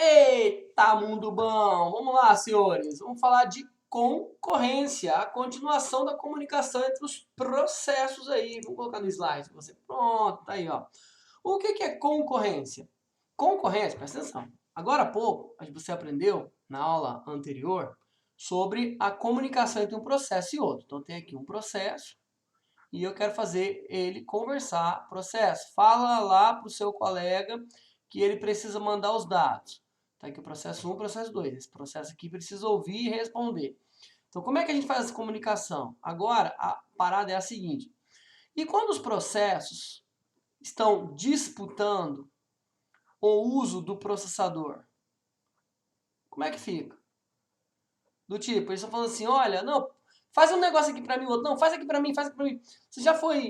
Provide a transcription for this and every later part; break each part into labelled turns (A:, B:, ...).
A: Eita, mundo bom! Vamos lá, senhores. Vamos falar de concorrência, a continuação da comunicação entre os processos aí. Vamos colocar no slide pra você. Pronto, tá aí, ó. O que é concorrência? Concorrência, presta atenção. Agora há pouco, você aprendeu na aula anterior sobre a comunicação entre um processo e outro. Então tem aqui um processo e eu quero fazer ele conversar. Processo, fala lá para o seu colega que ele precisa mandar os dados. Tá aqui o processo 1, processo 2. Esse processo aqui precisa ouvir e responder. Então, como é que a gente faz essa comunicação? Agora, a parada é a seguinte. E quando os processos estão disputando o uso do processador, como é que fica? Do tipo, eles estão falando assim, olha, não, faz um negócio aqui pra mim, o outro, não, faz aqui pra mim, faz aqui pra mim. Você já foi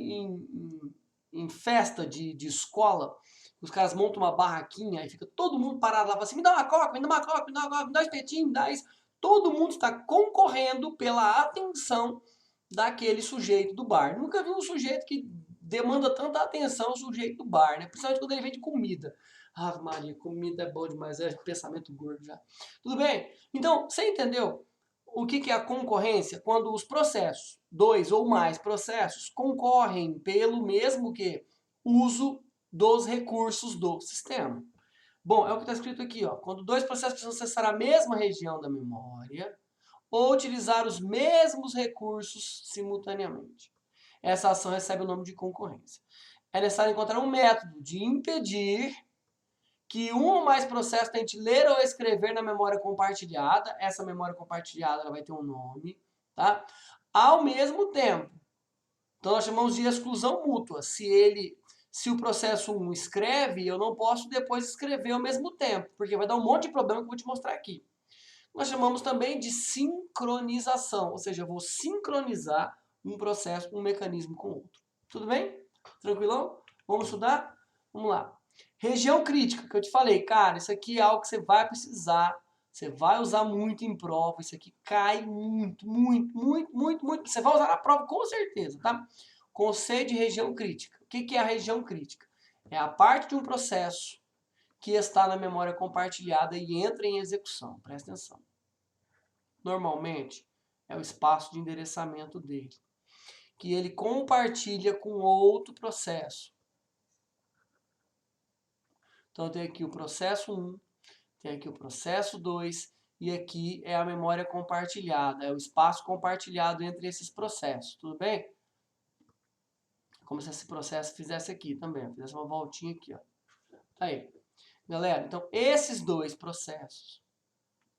A: em festa de escola, os caras montam uma barraquinha e fica todo mundo parado lá, fala assim, me dá uma coca, me dá uma coca, me dá uma coca, me dá um espetinho, me dá isso. Todo mundo está concorrendo pela atenção daquele sujeito do bar. Nunca vi um sujeito que demanda tanta atenção ao sujeito do bar, né? Principalmente quando ele vende comida. Ave Maria, comida é bom demais, é pensamento gordo já. Tudo bem? Então, você entendeu o que é a concorrência? Quando os processos, dois ou mais processos, concorrem pelo mesmo que uso dos recursos do sistema. Bom, é o que está escrito aqui, ó. Quando dois processos precisam acessar a mesma região da memória ou utilizar os mesmos recursos simultaneamente. Essa ação recebe o nome de concorrência. É necessário encontrar um método de impedir que um ou mais processos tente ler ou escrever na memória compartilhada. Essa memória compartilhada ela vai ter um nome, tá? Ao mesmo tempo. Então nós chamamos de exclusão mútua. Se o processo 1 escreve, eu não posso depois escrever ao mesmo tempo, porque vai dar um monte de problema que eu vou te mostrar aqui. Nós chamamos também de sincronização, ou seja, eu vou sincronizar um processo, um mecanismo com outro. Tudo bem? Tranquilão? Vamos estudar? Vamos lá. Região crítica, que eu te falei, cara, isso aqui é algo que você vai precisar, você vai usar muito em prova, isso aqui cai muito, muito, muito, muito, muito. Você vai usar na prova com certeza, tá? Conceito de região crítica. O que é a região crítica? É a parte de um processo que está na memória compartilhada e entra em execução. Presta atenção. Normalmente, é o espaço de endereçamento dele, que ele compartilha com outro processo. Então, tem aqui o processo 1, tem aqui o processo 2, e aqui é a memória compartilhada, é o espaço compartilhado entre esses processos, tudo bem? Como se esse processo fizesse aqui também, fizesse uma voltinha aqui, ó. Tá aí. Galera, então esses dois processos,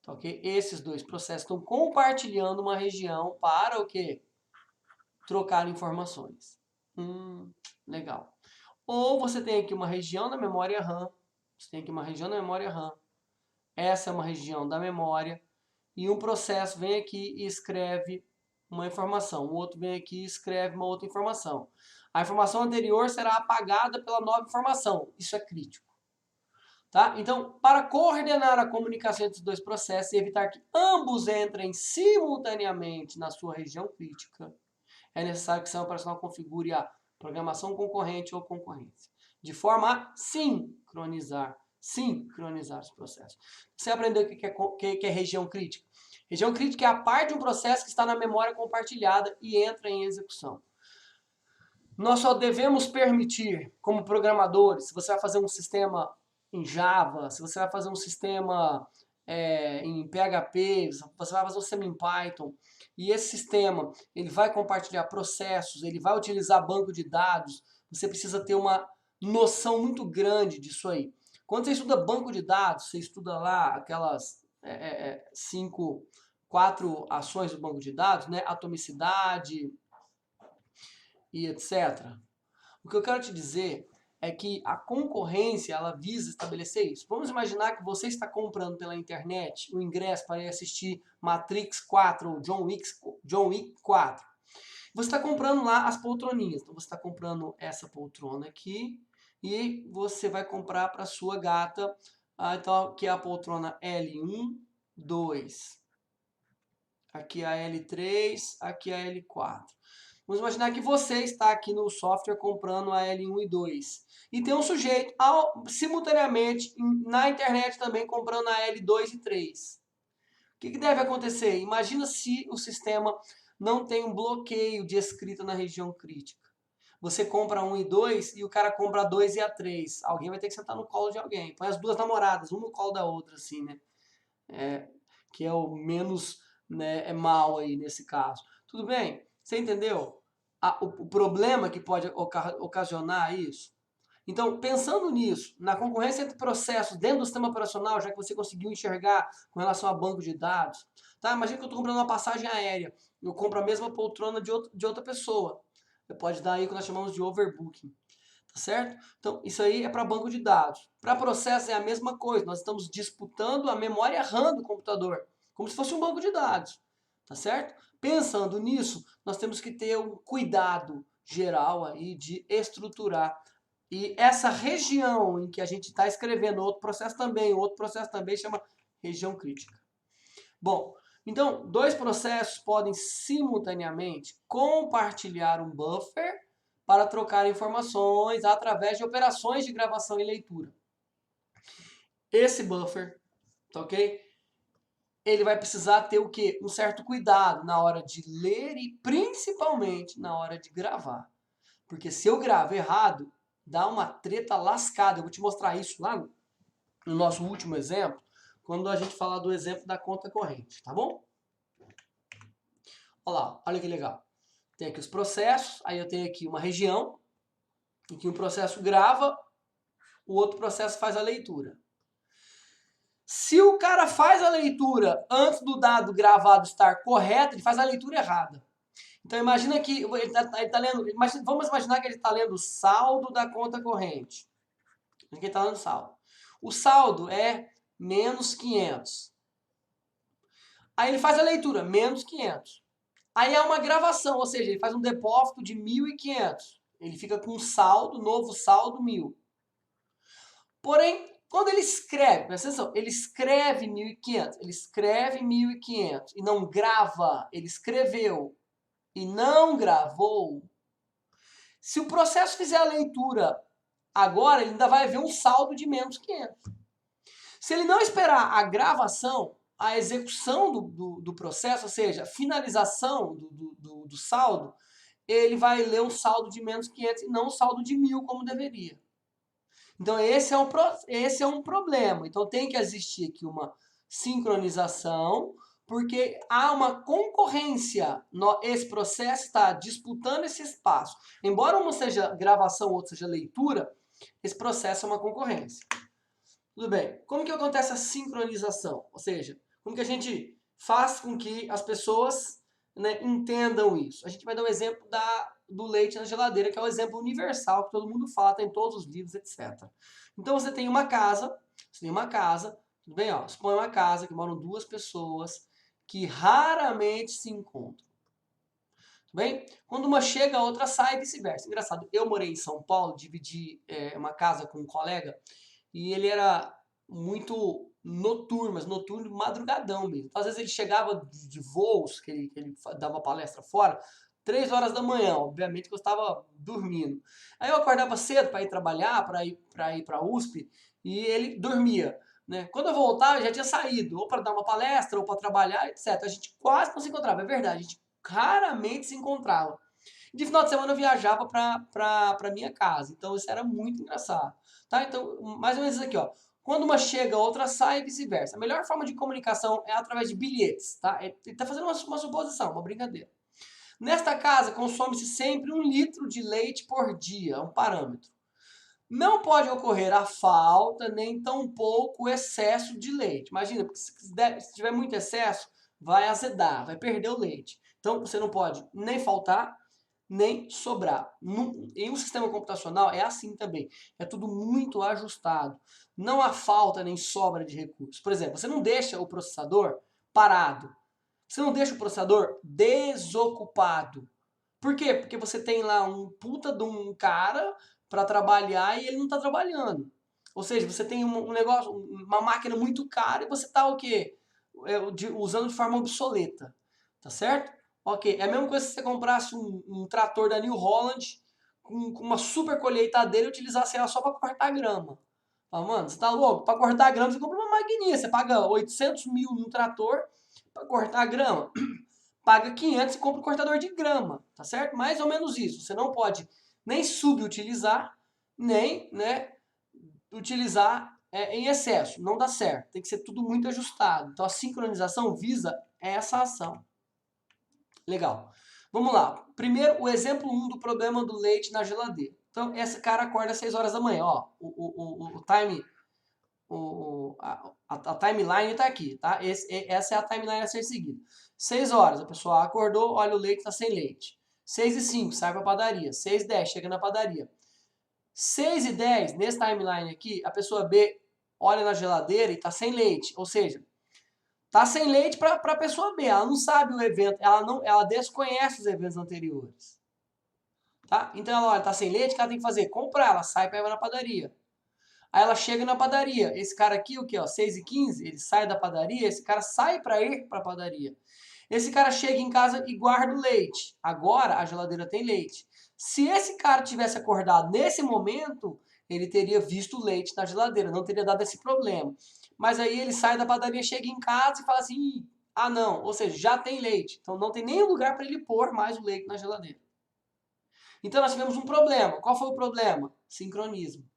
A: tá ok? Esses dois processos estão compartilhando uma região para o quê? Trocar informações. Legal. Ou você tem aqui uma região da memória RAM, você tem aqui uma região da memória RAM, essa é uma região da memória, e um processo vem aqui e escreve uma informação, o outro vem aqui e escreve uma outra informação. A informação anterior será apagada pela nova informação, isso é crítico. Tá? Então, para coordenar a comunicação entre os dois processos e evitar que ambos entrem simultaneamente na sua região crítica, é necessário que o sistema operacional configure a programação concorrente ou concorrência, de forma a sincronizar os processos. Você aprendeu o que é região crítica? Região crítica é a parte de um processo que está na memória compartilhada e entra em execução. Nós só devemos permitir, como programadores, se você vai fazer um sistema em Java, se você vai fazer um sistema em PHP, você vai fazer um sistema em Python, e esse sistema ele vai compartilhar processos, ele vai utilizar banco de dados, você precisa ter uma noção muito grande disso aí. Quando você estuda banco de dados, você estuda lá aquelas quatro ações do banco de dados, né? Atomicidade e etc. O que eu quero te dizer é que a concorrência ela visa estabelecer isso. Vamos imaginar que você está comprando pela internet o ingresso para ir assistir Matrix 4 ou John Wick 4. Você está comprando lá as poltroninhas. Então você está comprando essa poltrona aqui e você vai comprar para sua gata, então, que é a poltrona L1, 2. Aqui a L3, aqui a L4. Vamos imaginar que você está aqui no software comprando a L1 e 2. E tem um sujeito simultaneamente na internet também comprando a L2 e 3. O que deve acontecer? Imagina se o sistema não tem um bloqueio de escrita na região crítica. Você compra a 1 e 2 e o cara compra a 2 e a 3. Alguém vai ter que sentar no colo de alguém. Põe as duas namoradas, uma no colo da outra, assim, né? Que é o menos, né, mal aí nesse caso. Tudo bem? Você entendeu o problema que pode ocasionar isso? Então, pensando nisso, na concorrência entre processos dentro do sistema operacional, já que você conseguiu enxergar com relação a banco de dados, tá? Imagina que eu estou comprando uma passagem aérea, eu compro a mesma poltrona de outra pessoa. Pode dar aí o que nós chamamos de overbooking, tá certo? Então, isso aí é para banco de dados. Para processo é a mesma coisa, nós estamos disputando a memória RAM do computador, como se fosse um banco de dados, tá certo? Pensando nisso, nós temos que ter um cuidado geral aí de estruturar. E essa região em que a gente está escrevendo outro processo também chama região crítica. Bom, então, dois processos podem simultaneamente compartilhar um buffer para trocar informações através de operações de gravação e leitura. Esse buffer, tá ok? Ele vai precisar ter o quê? Um certo cuidado na hora de ler e principalmente na hora de gravar. Porque se eu gravo errado, dá uma treta lascada. Eu vou te mostrar isso lá no nosso último exemplo, quando a gente falar do exemplo da conta corrente, tá bom? Olha lá, olha que legal. Tem aqui os processos, aí eu tenho aqui uma região em que um processo grava, o outro processo faz a leitura. Se o cara faz a leitura antes do dado gravado estar correto, ele faz a leitura errada. Então imagina que ele tá lendo, vamos imaginar que ele está lendo o saldo da conta corrente. Ele está lendo saldo. O saldo é menos 500. Aí ele faz a leitura, menos 500. Aí é uma gravação, ou seja, ele faz um depósito de 1.500. Ele fica com um saldo, novo saldo, 1.000. Porém, quando ele escreve, presta atenção, ele escreve 1.500, ele escreve 1.500 e não grava, ele escreveu e não gravou. Se o processo fizer a leitura agora, ele ainda vai ver um saldo de menos 500. Se ele não esperar a gravação, a execução do processo, ou seja, a finalização do saldo, ele vai ler um saldo de menos 500 e não um saldo de 1.000 como deveria. Então esse é um problema. Então tem que existir aqui uma sincronização, porque há uma concorrência. Esse processo está disputando esse espaço. Embora uma seja gravação, outro seja leitura, esse processo é uma concorrência. Tudo bem. Como que acontece a sincronização? Ou seja, como que a gente faz com que as pessoas, né, entendam isso? A gente vai dar um exemplo do leite na geladeira, que é o exemplo universal, que todo mundo fala, está em todos os livros, etc. Então você tem uma casa, tudo bem? Ó, supõe uma casa que moram duas pessoas que raramente se encontram. Tudo bem? Quando uma chega, a outra sai e vice-versa. Engraçado, eu morei em São Paulo, dividi uma casa com um colega, e ele era muito noturno, mas noturno madrugadão mesmo. Então, às vezes ele chegava de voos, que ele dava palestra fora, 3 horas da manhã, obviamente que eu estava dormindo. Aí eu acordava cedo para ir trabalhar, para ir para a USP, e ele dormia. Né? Quando eu voltava, eu já tinha saído, ou para dar uma palestra, ou para trabalhar, etc. A gente quase não se encontrava, é verdade, a gente raramente se encontrava. De final de semana eu viajava para minha casa, então isso era muito engraçado. Tá? Então, mais ou menos isso aqui, ó. Quando uma chega, a outra sai e vice-versa. A melhor forma de comunicação é através de bilhetes, tá? Ele está fazendo uma suposição, uma brincadeira. Nesta casa, consome-se sempre 1 litro de leite por dia, um parâmetro. Não pode ocorrer a falta, nem tampouco o excesso de leite. Imagina, porque se tiver muito excesso, vai azedar, vai perder o leite. Então, você não pode nem faltar, nem sobrar. Em um sistema computacional é assim também. É tudo muito ajustado. Não há falta nem sobra de recursos. Por exemplo, você não deixa o processador parado. Você não deixa o processador desocupado. Por quê? Porque você tem lá um puta de um cara para trabalhar e ele não está trabalhando. Ou seja, você tem um negócio, uma máquina muito cara e você está o quê? Usando de forma obsoleta. Tá certo? Ok, é a mesma coisa se você comprasse um trator da New Holland com uma super colheitadeira e utilizasse ela só para cortar grama. Fala, mano, você tá louco? Para cortar grama você compra uma maquininha, você paga 800 mil num trator para cortar grama. Paga 500 e compra um cortador de grama, tá certo? Mais ou menos isso. Você não pode nem subutilizar, nem, né, utilizar em excesso. Não dá certo. Tem que ser tudo muito ajustado. Então a sincronização visa essa ação. Legal. Vamos lá. Primeiro, o exemplo 1 do problema do leite na geladeira. Então, esse cara acorda às 6 horas da manhã. Ó, a timeline está aqui, tá? Essa é a timeline a ser seguida. 6 horas, a pessoa acordou, olha o leite, está sem leite. 6 e 5, sai para a padaria. 6 e 10, chega na padaria. 6 e 10, nesse timeline aqui, a pessoa B olha na geladeira e está sem leite. Ou seja, tá sem leite para a pessoa B. Ela não sabe o evento, ela desconhece os eventos anteriores. Tá? Então ela olha, tá sem leite, o que ela tem que fazer? Comprar, ela sai para ir na padaria. Aí ela chega na padaria. Esse cara aqui, o que? 6 e 15, ele sai da padaria, esse cara sai para ir para a padaria. Esse cara chega em casa e guarda o leite. Agora a geladeira tem leite. Se esse cara tivesse acordado nesse momento, ele teria visto o leite na geladeira, não teria dado esse problema. Mas aí ele sai da padaria, chega em casa e fala assim: ah, não, ou seja, já tem leite. Então não tem nenhum lugar para ele pôr mais o leite na geladeira. Então nós tivemos um problema. Qual foi o problema? Sincronismo.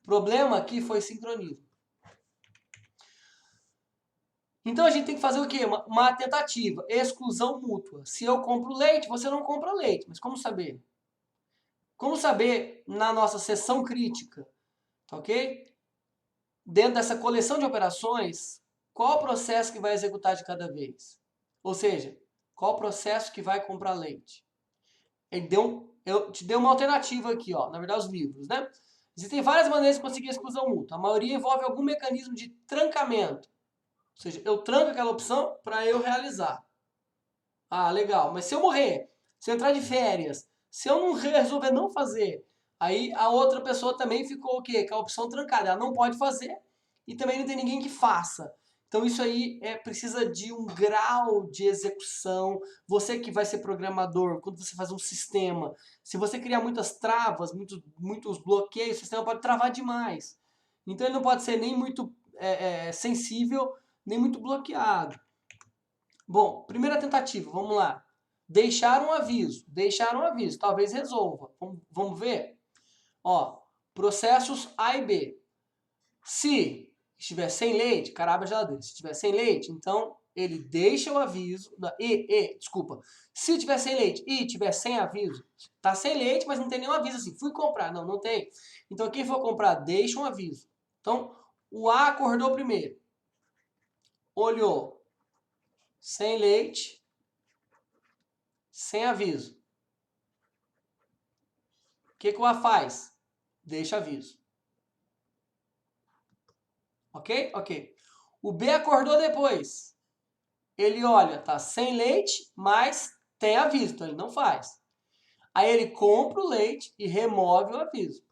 A: O problema aqui foi sincronismo. Então a gente tem que fazer o quê? Uma tentativa, exclusão mútua. Se eu compro leite, você não compra leite. Mas como saber? Como saber na nossa seção crítica, tá ok? Dentro dessa coleção de operações, qual o processo que vai executar de cada vez? Ou seja, qual o processo que vai comprar leite? Eu te dei uma alternativa aqui, ó, na verdade os livros, né? Existem várias maneiras de conseguir exclusão mútua. A maioria envolve algum mecanismo de trancamento. Ou seja, eu tranco aquela opção para eu realizar. Ah, legal. Mas se eu morrer, se eu entrar de férias, se eu não resolver não fazer, aí a outra pessoa também ficou o quê? Com a opção trancada. Ela não pode fazer e também não tem ninguém que faça. Então isso aí precisa de um grau de execução. Você que vai ser programador, quando você faz um sistema, se você criar muitas travas, muitos bloqueios, o sistema pode travar demais. Então ele não pode ser nem muito sensível, nem muito bloqueado. Bom, primeira tentativa, vamos lá. Deixar um aviso. Deixar um aviso. Talvez resolva. Vamos ver? Ó, processos A e B. Se estiver sem leite, cara, abre a geladeira. Se estiver sem leite, então ele deixa o aviso. Desculpa. Se tiver sem leite e tiver sem aviso, tá sem leite, mas não tem nenhum aviso assim. Fui comprar. Não, não tem. Então quem for comprar, deixa um aviso. Então, o A acordou primeiro. Olhou. Sem leite, sem aviso. O que o A faz? Deixa aviso. Ok? Ok. O B acordou depois. Ele olha, tá sem leite, mas tem aviso, então ele não faz. Aí ele compra o leite e remove o aviso.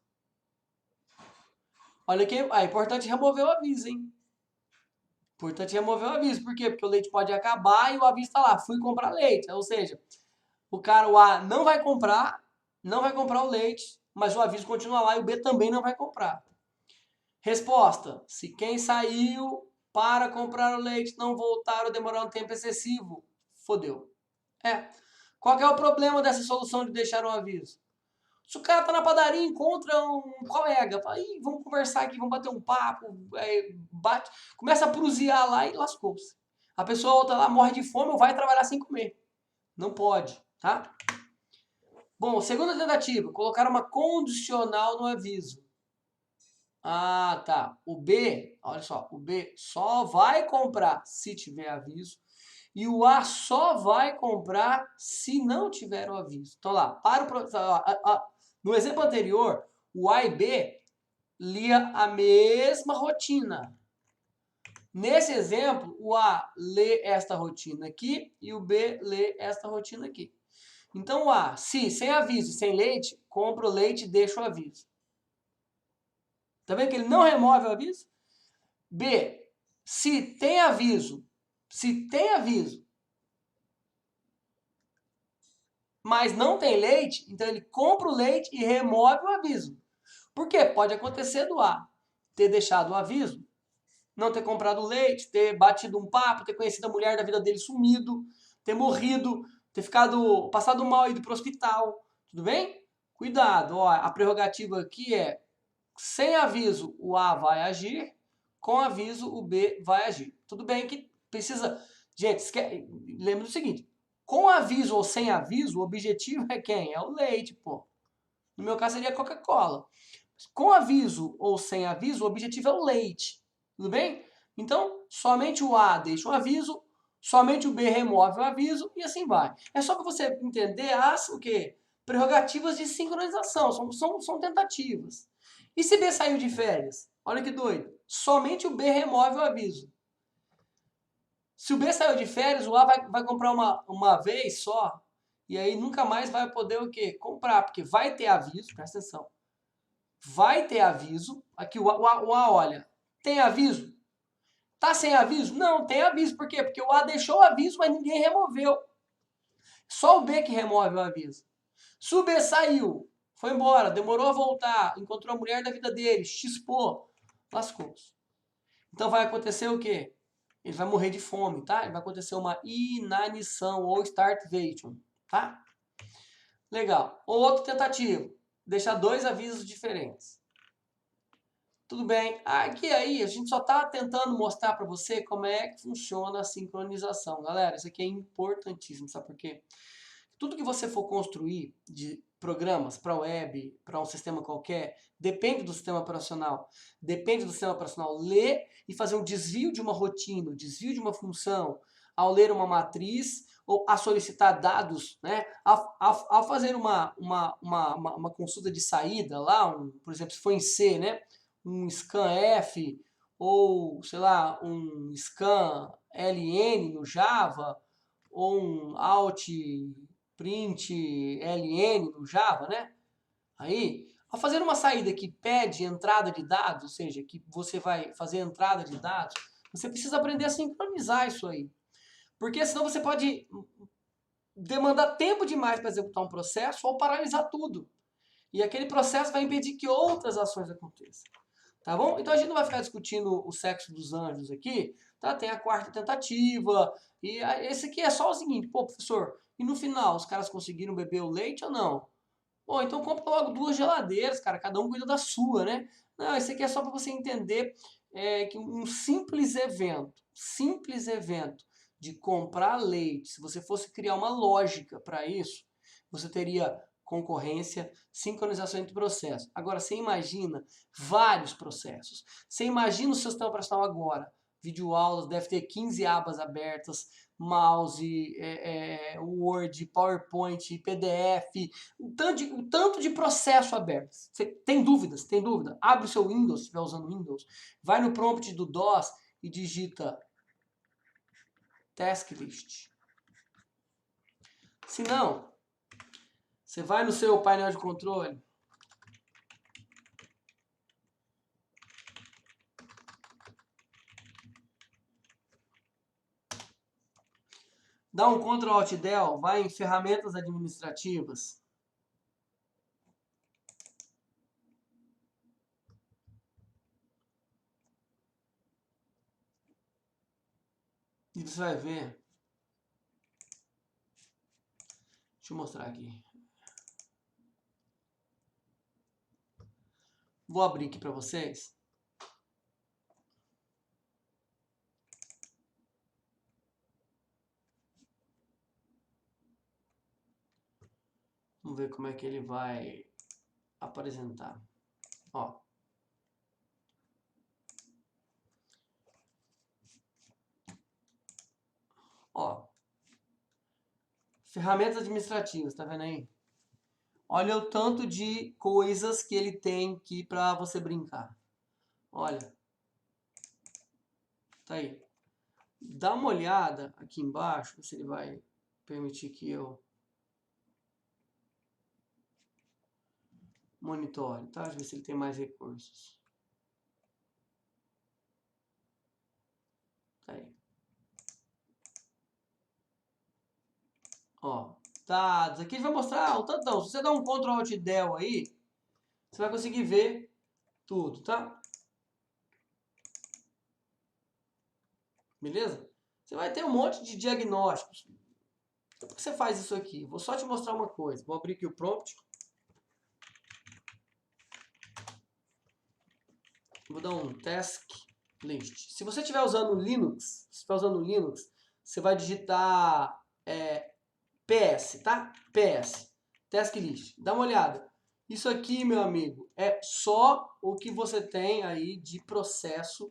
A: Olha que é importante remover o aviso, hein? Importante remover o aviso. Por quê? Porque o leite pode acabar e o aviso está lá, fui comprar leite. Ou seja, o A não vai comprar o leite, mas o aviso continua lá e o B também não vai comprar. Resposta: se quem saiu para comprar o leite não voltar ou demorar um tempo excessivo, fodeu. Qual que é o problema dessa solução de deixar um aviso? Se o cara tá na padaria e encontra um colega, fala, ih, vamos conversar aqui, vamos bater um papo, começa a prusiar lá e lascou-se. A pessoa outra lá morre de fome ou vai trabalhar sem comer. Não pode, tá? Bom, segunda tentativa, colocar uma condicional no aviso. Ah, tá. O B, olha só, o B só vai comprar se tiver aviso e o A só vai comprar se não tiver o aviso. Então lá, no exemplo anterior, o A e B lia a mesma rotina. Nesse exemplo, o A lê esta rotina aqui e o B lê esta rotina aqui. Então o A, se sem aviso e sem leite, compra o leite e deixa o aviso. Tá vendo que ele não remove o aviso? B, se tem aviso, mas não tem leite, então ele compra o leite e remove o aviso. Por quê? Pode acontecer do A ter deixado o aviso, não ter comprado o leite, ter batido um papo, ter conhecido a mulher da vida dele sumido, ter morrido, ter passado mal e ido para o hospital. Tudo bem? Cuidado, ó, a prerrogativa aqui é sem aviso o A vai agir, com aviso o B vai agir. Tudo bem que precisa... Gente, lembra do seguinte, com aviso ou sem aviso, o objetivo é quem? É o leite, pô. No meu caso seria a Coca-Cola. Com aviso ou sem aviso, o objetivo é o leite. Tudo bem? Então, somente o A deixa um aviso, somente o B remove o aviso e assim vai. É só para você entender as o quê? Prerrogativas de sincronização, são tentativas. E se B saiu de férias? Olha que doido. Somente o B remove o aviso. Se o B saiu de férias, o A vai comprar uma vez só, e aí nunca mais vai poder o quê? Comprar, porque vai ter aviso, presta atenção. Vai ter aviso. Aqui o A olha, tem aviso? Tá sem aviso? Não, tem aviso. Por quê? Porque o A deixou o aviso, mas ninguém removeu. Só o B que remove o aviso. Se o B saiu, foi embora, demorou a voltar, encontrou a mulher da vida dele, chispou, lascou-se. Então vai acontecer o quê? Ele vai morrer de fome, tá? Vai acontecer uma inanição ou starvation, tá? Legal. Outra tentativa, deixar dois avisos diferentes. Tudo bem. Aqui aí a gente só está tentando mostrar para você como é que funciona a sincronização. Galera, isso aqui é importantíssimo, sabe por quê? Tudo que você for construir de programas para web, para um sistema qualquer, depende do sistema operacional. Depende do sistema operacional ler e fazer um desvio de uma rotina, um desvio de uma função, ao ler uma matriz ou a solicitar dados, né? A fazer uma consulta de saída lá, por exemplo, se for em C, né? Um scanf ou, sei lá, um scanln no Java ou um alt print ln no Java, né? Aí, ao fazer uma saída que pede entrada de dados, ou seja, que você vai fazer entrada de dados, você precisa aprender a sincronizar isso aí. Porque senão você pode demandar tempo demais para executar um processo ou paralisar tudo. E aquele processo vai impedir que outras ações aconteçam. Tá bom? Então a gente não vai ficar discutindo o sexo dos anjos aqui, tá? Tem a quarta tentativa, e esse aqui é só o seguinte, pô, professor, e no final, os caras conseguiram beber o leite ou não? Pô, então compra logo duas geladeiras, cara, cada um cuida da sua, né? Não, esse aqui é só para você entender que um simples evento de comprar leite, se você fosse criar uma lógica para isso, você teria concorrência, sincronização entre processos. Agora, você imagina vários processos. Você imagina o seu sistema operacional agora. Videoaulas, deve ter 15 abas abertas, mouse, Word, PowerPoint, PDF, um tanto de processo aberto. Você tem dúvidas? Tem dúvida? Abre o seu Windows, se estiver usando Windows, vai no prompt do DOS e digita task list. Se não, você vai no seu painel de controle, dá um Ctrl Alt Del, vai em ferramentas administrativas. E você vai ver. Deixa eu mostrar aqui. Vou abrir aqui para vocês. Vamos ver como é que ele vai apresentar. Ó. Ó. Ferramentas administrativas, tá vendo aí? Olha o tanto de coisas que ele tem aqui para você brincar. Olha. Tá aí. Dá uma olhada aqui embaixo, se ele vai permitir que eu monitore, tá? Deixa eu ver se ele tem mais recursos. Tá aí. Ó, resultados. Aqui a gente vai mostrar o tantão. Se você dá um Ctrl Alt Del aí, você vai conseguir ver tudo, tá? Beleza? Você vai ter um monte de diagnósticos. Então, por que você faz isso aqui? Vou só te mostrar uma coisa. Vou abrir aqui o prompt. Vou dar um task list. Se você estiver usando Linux, você vai digitar PS, tá? PS, task list. Dá uma olhada. Isso aqui, meu amigo, é só o que você tem aí de processo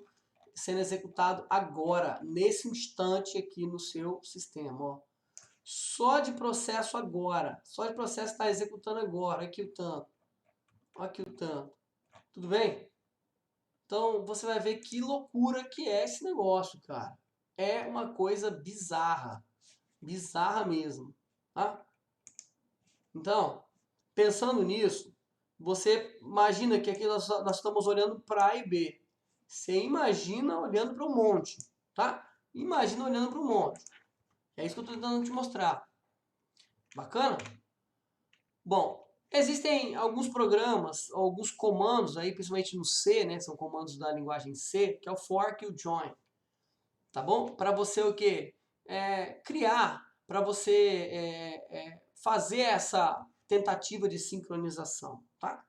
A: sendo executado agora, nesse instante aqui no seu sistema, ó. Só de processo agora. Só de processo está executando agora. Aqui o tanto. Aqui o tanto. Tudo bem? Então, você vai ver que loucura que é esse negócio, cara. É uma coisa bizarra. Bizarra mesmo. Tá? Então, pensando nisso, você imagina que aqui nós estamos olhando para A e B. Você imagina olhando para um monte. Tá? Imagina olhando para um monte. É isso que eu estou tentando te mostrar. Bacana? Bom, existem alguns programas, alguns comandos aí, principalmente no C, né? São comandos da linguagem C, que é o fork e o join. Tá bom? Para você o quê? Criar, para você fazer essa tentativa de sincronização, tá?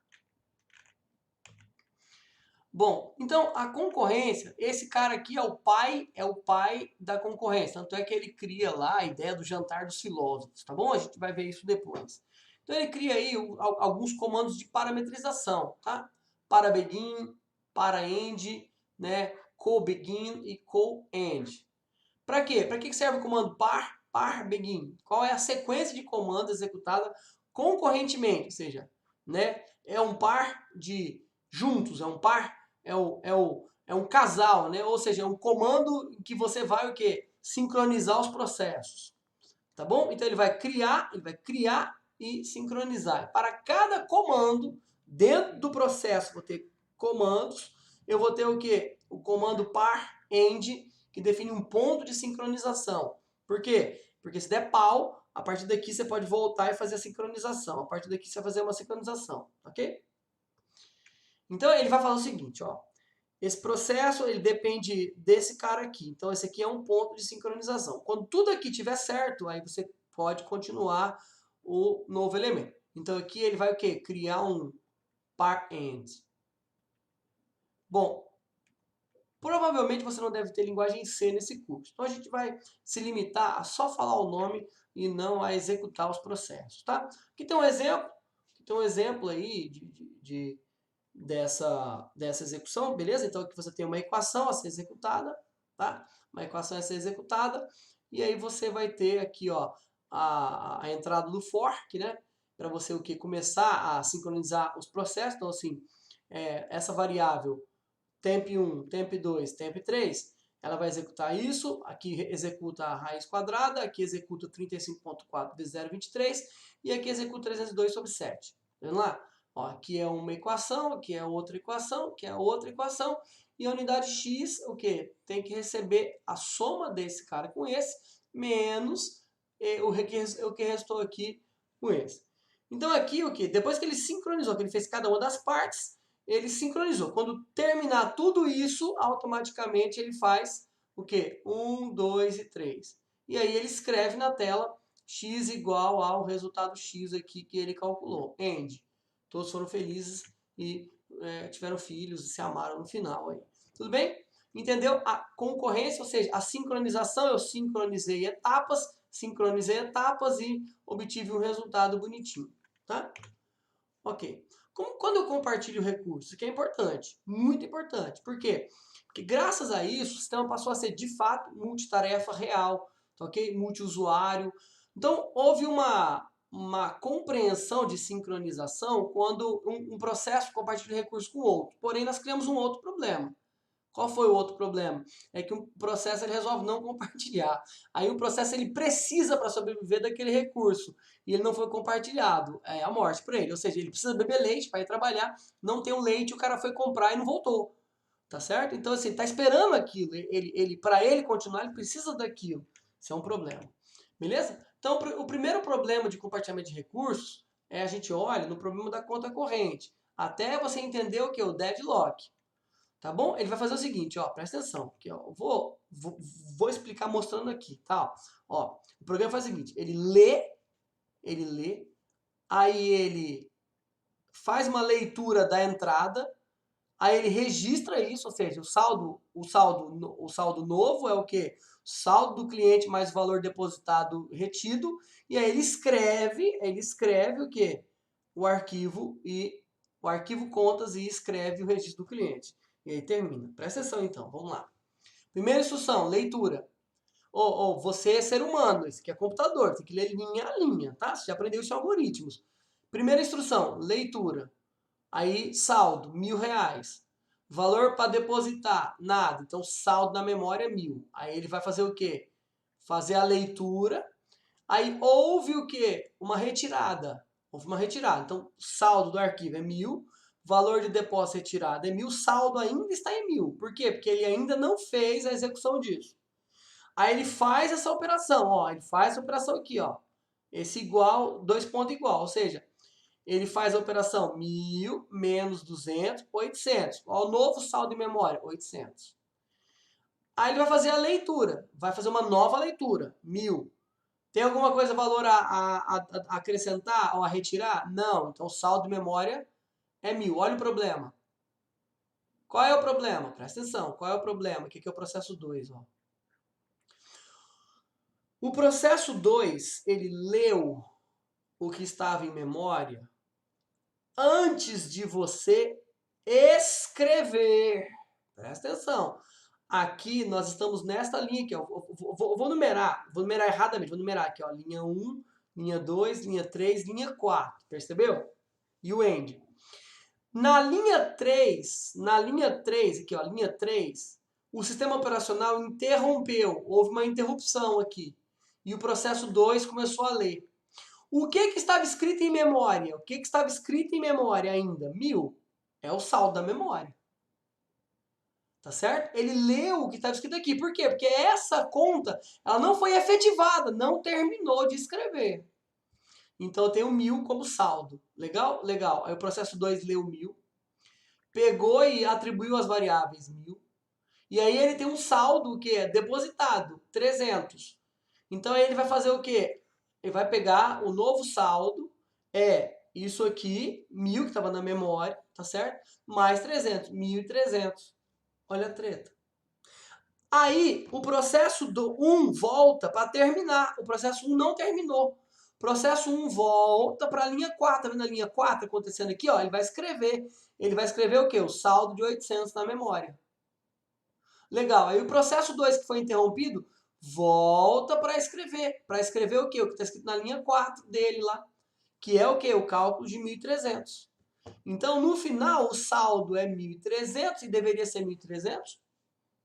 A: Bom, então a concorrência, esse cara aqui é o pai da concorrência. Tanto é que ele cria lá a ideia do jantar dos filósofos, tá bom? A gente vai ver isso depois. Então ele cria aí alguns comandos de parametrização, tá? Para begin, para end, né? Co-begin e co-end. Para quê? Para que serve o comando par begin? Qual é a sequência de comandos executada concorrentemente? Ou seja, né? É um par de juntos, é um par, é um casal, né? Ou seja, é um comando que você vai o quê? Sincronizar os processos. Tá bom? Então ele vai criar e sincronizar. Para cada comando, dentro do processo, vou ter comandos, eu vou ter o quê? O comando par end, que define um ponto de sincronização. Por quê? Porque se der pau, a partir daqui você pode voltar e fazer a sincronização. A partir daqui você vai fazer uma sincronização, ok? Então ele vai falar o seguinte, ó. Esse processo ele depende desse cara aqui. Então esse aqui é um ponto de sincronização. Quando tudo aqui estiver certo, aí você pode continuar o novo elemento. Então aqui ele vai o quê? Criar um par end. Bom, provavelmente você não deve ter linguagem C nesse curso. Então a gente vai se limitar a só falar o nome e não a executar os processos, tá? Aqui tem um exemplo aí dessa execução, beleza? Então aqui você tem uma equação a ser executada, tá? Uma equação a ser executada, e aí você vai ter aqui, ó, a entrada do fork, né? Para você o que? Começar a sincronizar os processos. Então, assim, essa variável temp1, temp2, temp3, ela vai executar isso, aqui executa a raiz quadrada, aqui executa 35.4 vezes 0,23 e aqui executa 302 sobre 7. Tá vendo lá? Ó, aqui é uma equação, aqui é outra equação, aqui é outra equação, e a unidade x, o que? Tem que receber a soma desse cara com esse, menos o que restou aqui com esse. Então aqui o que? Depois que ele sincronizou, que ele fez cada uma das partes, ele sincronizou. Quando terminar tudo isso, automaticamente ele faz o quê? 1, 2 e 3. E aí ele escreve na tela x igual ao resultado x aqui que ele calculou. End. Todos foram felizes e tiveram filhos e se amaram no final. Aí. Tudo bem? Entendeu? A concorrência, ou seja, a sincronização, eu sincronizei etapas e obtive um resultado bonitinho. Tá? Ok. Quando eu compartilho recursos, isso aqui é importante, muito importante. Por quê? Porque graças a isso, o sistema passou a ser de fato multitarefa real, ok? Multiusuário. Então, houve uma compreensão de sincronização quando um processo compartilha recursos com o outro. Porém, nós criamos um outro problema. Qual foi o outro problema? É que o processo ele resolve não compartilhar. Aí o processo ele precisa para sobreviver daquele recurso e ele não foi compartilhado. É a morte para ele. Ou seja, ele precisa beber leite para ir trabalhar, não tem o leite, o cara foi comprar e não voltou. Tá certo? Então assim, tá esperando aquilo. Para ele continuar, ele precisa daquilo. Isso é um problema. Beleza? Então, o primeiro problema de compartilhamento de recursos é a gente olha no problema da conta corrente, até você entender o que? O deadlock. Tá bom? Ele vai fazer o seguinte, ó, presta atenção, aqui, ó, eu vou explicar mostrando aqui, tá? Ó, o programa faz o seguinte, ele lê, aí ele faz uma leitura da entrada, aí ele registra isso, ou seja, o saldo novo é o quê? Saldo do cliente mais valor depositado retido, e aí ele escreve o quê? O arquivo contas e escreve o registro do cliente. E aí termina. Presta atenção então, vamos lá. Primeira instrução, leitura. Você é ser humano, esse aqui é computador, você tem que ler linha a linha, tá? Você já aprendeu isso em algoritmos. Primeira instrução, leitura. Aí, saldo, R$1.000. Valor para depositar, nada. Então, saldo na memória é 1.000. Aí ele vai fazer o quê? Fazer a leitura. Aí houve o quê? Uma retirada. Houve uma retirada. Então, saldo do arquivo é 1.000. Valor de depósito retirado é 1.000. Saldo ainda está em 1.000. Por quê? Porque ele ainda não fez a execução disso. Aí ele faz essa operação, ó. Ele faz essa operação aqui, ó. Esse igual, 2 pontos igual. Ou seja, ele faz a operação 1.000 menos 200, 800. Ó, o novo saldo de memória, 800. Aí ele vai fazer a leitura. Vai fazer uma nova leitura, 1.000. Tem alguma coisa, valor a acrescentar ou a retirar? Não. Então, o saldo de memória é 1.000. Olha o problema. Qual é o problema? Presta atenção. Qual é o problema? Aqui é o processo 2. Ó. O processo 2, ele leu o que estava em memória antes de você escrever. Presta atenção. Aqui nós estamos nesta linha aqui. Ó. Vou numerar erradamente. Vou numerar aqui, ó, linha 1, linha 2, linha 3, linha 4. Percebeu? E o end. Na linha 3, aqui, ó, linha 3, o sistema operacional interrompeu. Houve uma interrupção aqui. E o processo 2 começou a ler. O que estava escrito em memória? O que estava escrito em memória ainda? 1.000. É o saldo da memória. Tá certo? Ele leu o que estava escrito aqui. Por quê? Porque essa conta, ela não foi efetivada, não terminou de escrever. Então eu tenho 1.000 como saldo. Legal? Legal. Aí o processo 2 leu 1.000, pegou e atribuiu as variáveis 1.000. E aí ele tem um saldo que é depositado, 300. Então aí ele vai fazer o quê? Ele vai pegar o novo saldo, é isso aqui, 1.000 que estava na memória, tá certo? Mais 300, 1.300. Olha a treta. Aí o processo 1 volta para terminar. O processo 1 não terminou. O processo 1 volta para a linha 4. Tá vendo a linha 4 acontecendo aqui? Ó, ele vai escrever. Ele vai escrever o quê? O saldo de 800 na memória. Legal. Aí o processo 2 que foi interrompido volta para escrever. Para escrever o quê? O que está escrito na linha 4 dele lá. Que é o quê? O cálculo de 1.300. Então, no final, o saldo é 1.300 e deveria ser 1.300?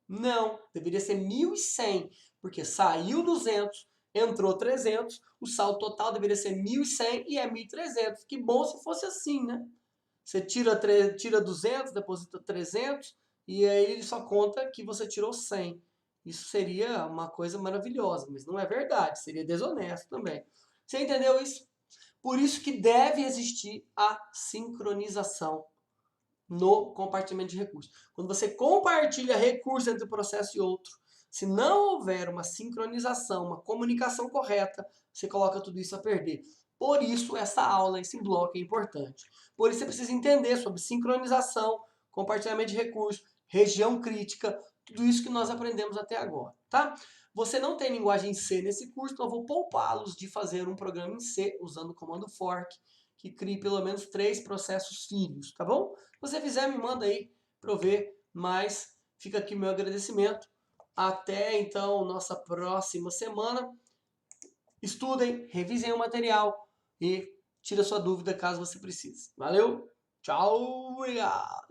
A: Não, deveria ser 1.100, porque saiu 200, entrou 300, o saldo total deveria ser 1.100 e é 1.300. Que bom se fosse assim, né? Você tira 200, deposita 300 e aí ele só conta que você tirou 100. Isso seria uma coisa maravilhosa, mas não é verdade, seria desonesto também. Você entendeu isso? Por isso que deve existir a sincronização no compartilhamento de recursos. Quando você compartilha recursos entre um processo e outro, se não houver uma sincronização, uma comunicação correta, você coloca tudo isso a perder. Por isso, essa aula, esse bloco é importante. Por isso, você precisa entender sobre sincronização, compartilhamento de recursos, região crítica, tudo isso que nós aprendemos até agora, tá? Você não tem linguagem C nesse curso, então eu vou poupá-los de fazer um programa em C usando o comando fork, que crie pelo menos 3 processos filhos, tá bom? Se você fizer, me manda aí para eu ver, mas fica aqui o meu agradecimento. Até então, nossa próxima semana. Estudem, revisem o material e tire a sua dúvida caso você precise. Valeu, tchau, obrigado!